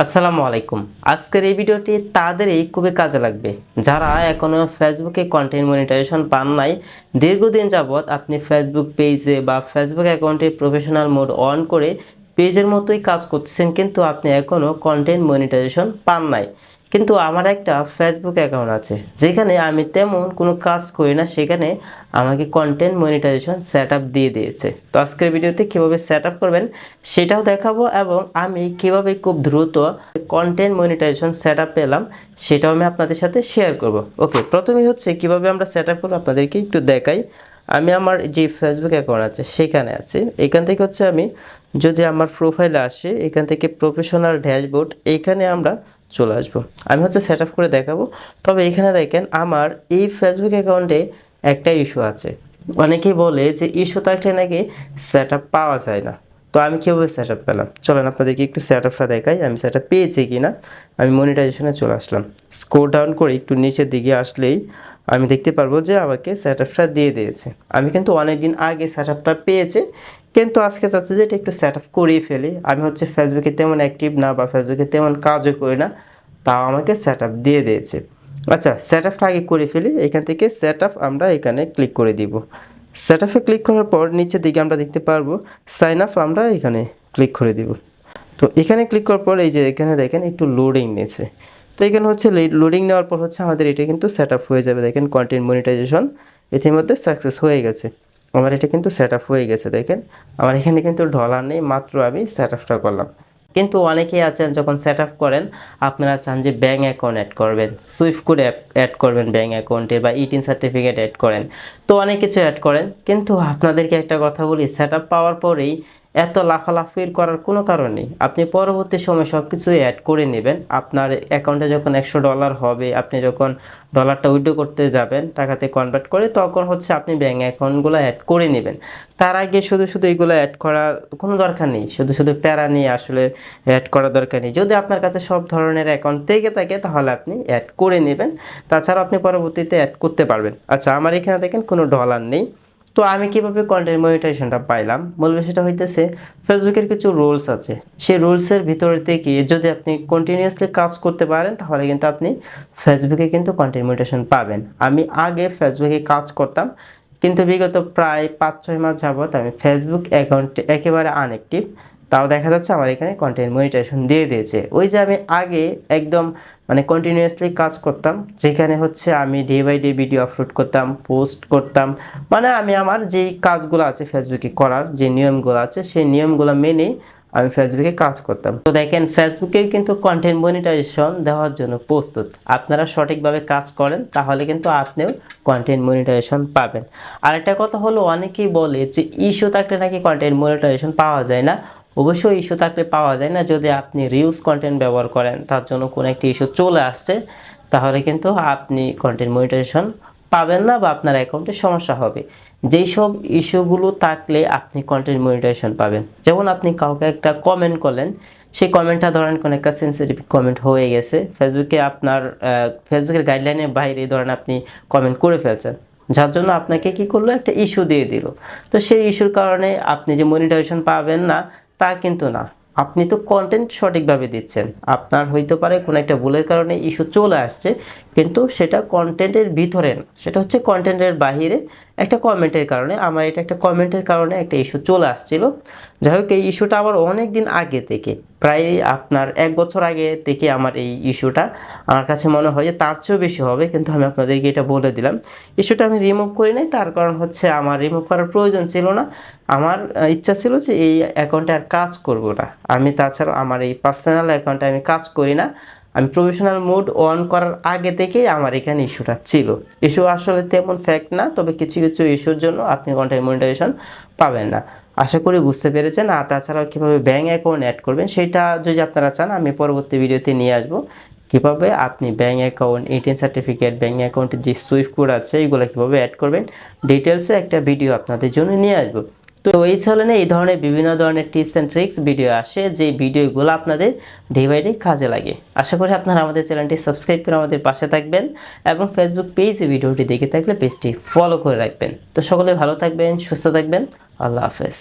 আসসালামু আলাইকুম। আজকের এই ভিডিওটি তাদেরই খুবই কাজে লাগবে যারা এখনো ফেসবুকে কন্টেন্ট মনিটাইজেশন পান নাই। দীর্ঘদিন যাবৎ আপনি ফেসবুক পেজে বা ফেসবুক অ্যাকাউন্টে প্রফেশনাল মোড অন করে পেজের মতোই কাজ করতেছেন, কিন্তু আপনি এখনো কন্টেন্ট মনিটাইজেশন পান নাই। কিন্তু আমার একটা ফেসবুক অ্যাকাউন্ট আছে যেখানে আমি তেমন কোনো কাজ করি না, সেখানে আমাকে কন্টেন্ট মনিটাইজেশন সেটআপ দিয়ে দিয়েছে। তো আজকের ভিডিওতে কীভাবে সেটআপ করবেন সেটাও দেখাবো, এবং আমি কিভাবে খুব দ্রুত কন্টেন্ট মনিটাইজেশন সেটআপ পেলাম সেটাও আমি আপনাদের সাথে শেয়ার করব। ওকে, প্রথমেই হচ্ছে কিভাবে আমরা সেটআপ করব আপনাদেরকে একটু দেখাই। আমি আমার যে ফেসবুক অ্যাকাউন্ট আছে সেখানে আছে, এখান থেকে হচ্ছে আমি যদি আমার প্রোফাইলে আসে, এখান থেকে প্রফেশনাল ড্যাশবোর্ড এইখানে আমরা চলে আসবো। আমি হচ্ছে সেটআপ করে দেখাবো। তবে এখানে দেখেন আমার এই ফেসবুক অ্যাকাউন্টে একটা ইস্যু আছে। অনেকেই বলে যে ইস্যু থাকলে নাকি সেটআপ পাওয়া যায় না। তো আমি কীভাবে সেটআপ পেলাম চলেন আপনাদেরকে একটু সেটআপটা দেখাই, আমি সেটআপ পেয়েছি কিনা। আমি মনিটাইজেশনে চলে আসলাম, স্ক্রল ডাউন করে একটু নিচের দিকে আসলেই আমি দেখতে পারবো যে আমাকে সেটআপটা দিয়ে দিয়েছে। আমি কিন্তু অনেক দিন আগে সেটআপটা পেয়েছি, কিন্তু আজকে চাচ্ছি যে এটা একটু সেটআপ করেই ফেলি। আমি হচ্ছে ফেসবুকে তেমন অ্যাক্টিভ না বা ফেসবুকে তেমন কাজও করি না, তাও আমাকে সেটআপ দিয়ে দিয়েছে। আচ্ছা, সেটআপটা আগে করে ফেলি। এখান থেকে সেটআপ আমরা এখানে ক্লিক করে দিব। সেটআপে ক্লিক করার পর নিচের দিকে আমরা দেখতে পারবো সাইন আপ, আমরা এখানে ক্লিক করে দিব। তো এখানে ক্লিক করার পর এই যে এখানে দেখেন একটু লোডিং নিয়েছে। তো এখানে হচ্ছে লোডিং নেওয়ার পর হচ্ছে আমাদের এটা কিন্তু সেটআপ হয়ে যাবে। দেখেন কন্টেন্ট মনিটাইজেশন ইতিমধ্যে সাকসেস হয়ে গেছে। আমার এটা কিন্তু সেটআপ হয়ে গেছে। দেখেন আমার এখানে কিন্তু ডলার নেই, মাত্র আমি সেটআপটা করলাম। কিন্তু অনেকেই আছেন যখন সেটআপ করেন আপনারা চান যে ব্যাঙ্ক অ্যাকাউন্ট অ্যাড করবেন, সুইফট কোড অ্যাড করবেন ব্যাঙ্ক অ্যাকাউন্টে, বা ইটিন সার্টিফিকেট অ্যাড করেন, তো অনেক কিছু অ্যাড করেন। কিন্তু আপনাদেরকে একটা কথা বলি, সেটআপ পাওয়ার পরেই এত লাফালাফির করার কোনো কারণ নেই। আপনি পরবর্তী সময় সব কিছুই অ্যাড করে নেবেন। আপনার অ্যাকাউন্টে যখন $100 হবে, আপনি যখন ডলারটা উইথড্র করতে যাবেন টাকাতে কনভার্ট করে, তখন হচ্ছে আপনি ব্যাঙ্ক অ্যাকাউন্টগুলো অ্যাড করে নেবেন। তার আগে শুধু শুধু এগুলো অ্যাড করার কোনো দরকার নেই, শুধু শুধু প্যারা নিয়ে আসলে অ্যাড করার দরকার নেই। যদি আপনার কাছে সব ধরনের অ্যাকাউন্ট থেকে থাকে তাহলে আপনি অ্যাড করে নেবেন, তাছাড়া আপনি পরবর্তীতে অ্যাড করতে পারবেন। আচ্ছা, আমার এখানে দেখেন কোনো ডলার নেই। তো আমি কিভাবে কন্টেন্ট মনিটাইজেশনটা পাইলাম, মূল বিষয়টা হইতেছে ফেসবুকের কিছু রুলস আছে। সেই রুলসের ভিতর থেকে যদি আপনি কন্টিনিউয়াসলি কাজ করতে পারেন তাহলে কিন্তু আপনি ফেসবুকে কিন্তু কন্টেন্ট মনিটাইজেশন পাবেন। আমি আগে ফেসবুকে কাজ করতাম, কিন্তু বিগত প্রায় 5-6 মাস যাবত আমি ফেসবুক অ্যাকাউন্টে একেবারে আনঅ্যাক্টিভ। তাও দেখা যাচ্ছে আমার এখানে কন্টেন্ট মনিটাইজেশন দিয়ে দিয়েছে। ওই যে আমি আগে একদম কন্টিনিউয়াসলি কাজ করতাম, যেখানে হচ্ছে আমি day by day video upload করতাম, পোস্ট করতাম, আমি আমার যেই কাজগুলো আছে ফেসবুকে করার যে নিয়মগুলো আছে সেই নিয়মগুলো মেনে আমি ফেসবুকে কাজ করতাম। তো দেখেন ফেসবুকে কিন্তু কন্টেন্ট মনিটাইজেশন দেওয়ার জন্য প্রস্তুত। আপনারা সঠিকভাবে কাজ করেন তাহলে কিন্তু আপনিও কন্টেন্ট মনিটাইজেশন পাবেন। আর একটা কথা হলো, অনেকেই বলে যে ইস্যু থাকলে নাকি কন্টেন্ট মনিটাইজেশন পাওয়া যায় না। অবশ্যই ইস্যু থাকলে পাওয়া যায় না। যদি আপনি রিউজ কন্টেন্ট ব্যবহার করেন, তার জন্য কোনো একটি ইস্যু চলে আসছে, তাহলে কিন্তু আপনি কন্টেন্ট মনিটাইজেশন পাবেন না বা আপনার অ্যাকাউন্টে সমস্যা হবে। যেই সব ইস্যুগুলো থাকলে আপনি কন্টেন্ট মনিটাইজেশন পাবেন, যেমন আপনি কাউকে একটা কমেন্ট করলেন, সেই কমেন্টটা ধরেন কোনো একটা সেন্সিটিভ কমেন্ট হয়ে গেছে, ফেসবুকে আপনার ফেসবুকের গাইডলাইনের বাইরে ধরেন আপনি কমেন্ট করে ফেলছেন, যার জন্য আপনাকে কি করলো, একটা ইস্যু দিয়ে দিল। তো সেই ইস্যুর কারণে আপনি যে মনিটাইজেশন পাবেন না তা কিন্তু না, আপনি তো কন্টেন্ট সঠিকভাবে দিচ্ছেন। আপনার হইতে পারে কোনো একটা ভুলের কারণে ইস্যু চলে আসছে, কিন্তু সেটা কন্টেন্টের ভিতরে না, সেটা হচ্ছে কন্টেন্টের বাহিরে একটা কমেন্টের কারণে। আমার এটা একটা কমেন্টের কারণে একটা ইস্যু চলে আসছিল। যাই হোক, এই ইস্যুটা আবার অনেক দিন আগে থেকে, প্রায় আপনার 1 বছর আগে থেকে আমার এই ইস্যুটা, আমার কাছে মনে হয় যে তার চেয়েও বেশি হবে, কিন্তু আমি আপনাদেরকে এটা বলে দিলাম। ইস্যুটা আমি রিমুভ করি নাই, তার কারণ হচ্ছে আমার রিমুভ করার প্রয়োজন ছিল না। আমার ইচ্ছা ছিল যে এই অ্যাকাউন্টে আর কাজ করব না আমি। তাছাড়া আমার এই পার্সোনাল অ্যাকাউন্টে আমি কাজ করি না। আমি প্রফেশনাল মোড অন করার আগে থেকেই আমার এখানে ইস্যুটা ছিল। ইস্যু আসলে তেমন ফ্যাক্ট না, তবে কিছু কিছু ইস্যুর জন্য আপনি কন্টেন্ট মনিটাইজেশন পাবেন না। আশা করি বুঝতে পেরেছেন। আর তাছাড়াও কীভাবে ব্যাঙ্ক অ্যাকাউন্ট অ্যাড করবেন সেটা যদি আপনারা চান, আমি পরবর্তী ভিডিওতে নিয়ে আসবো কীভাবে আপনি bank account, ETN certificate, bank অ্যাকাউন্টের যে সুইফট কোড আছে এইগুলো কীভাবে অ্যাড করবেন ডিটেলসে একটা ভিডিও আপনাদের জন্য নিয়ে আসবো। তো এই চ্যানেলে এই ধরনের বিভিন্ন ধরনের টিপস অ্যান্ড ট্রিক্স ভিডিও আসে, যে ভিডিওগুলো আপনাদের ডে বাই ডে কাজে লাগে। আশা করি আপনারা আমাদের চ্যানেলটি সাবস্ক্রাইব করে আমাদের পাশে থাকবেন, এবং ফেসবুক পেজে ভিডিওটি দেখে থাকলে পেজটি ফলো করে রাখবেন। তো সকলে ভালো থাকবেন, সুস্থ থাকবেন। আল্লাহ হাফেজ।